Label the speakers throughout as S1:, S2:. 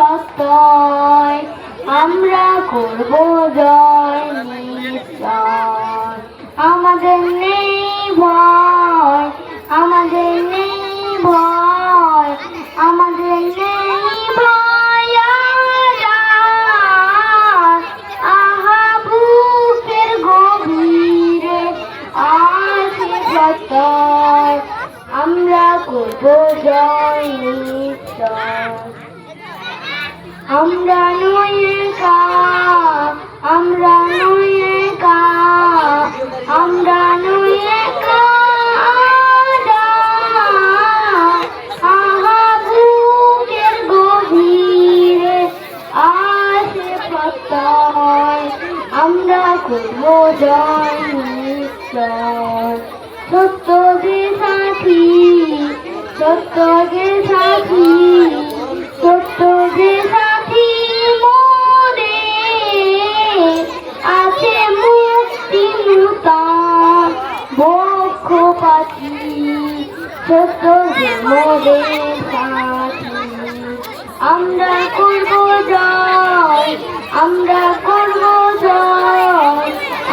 S1: প্রত্যয় আমরা করব জয় নিশ্চয়। আমাদের নেই ভয়, আমাদের নেই ভয়, আমাদের নেই ভয়। আহা বুকের গভীরে আছে প্রত্যয় আমরা করব জয় নিশ্চয়। আমরা নই একা, আমরা নই একা, আমরা নই একা। আহা বুকের গভীরে আছে প্রত্যয় আমরা করব জয় নিশ্চয়। সত্য যে সাথী, সত্য যে সাথী, সত্য যে সাথী মোরে আছে মুক্তি নূতন বক্ষ পাখি। সত্য যে মোরে সাথী আমরা করব জয়, আমরা করব জয়,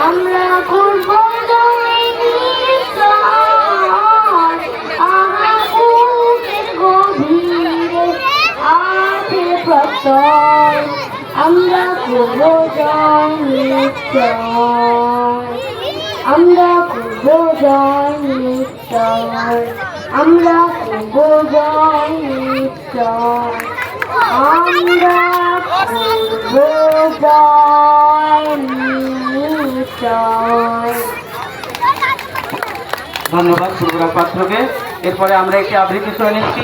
S1: আমরা করব জয় নিশ্চয়। আহা বুকের গভীরে আছে প্রত্যয় আমরা করব জয় নিশ্চয়। আমরা করব জয় নিশ্চয়, আমরা করব জয় নিশ্চয়, আমরা করব জয় নিশ্চয়।
S2: ধন্যবাদ সুরভরা পাত্রকে। এরপরে আমরা একটি আবৃত্তি শুনে নিচ্ছি।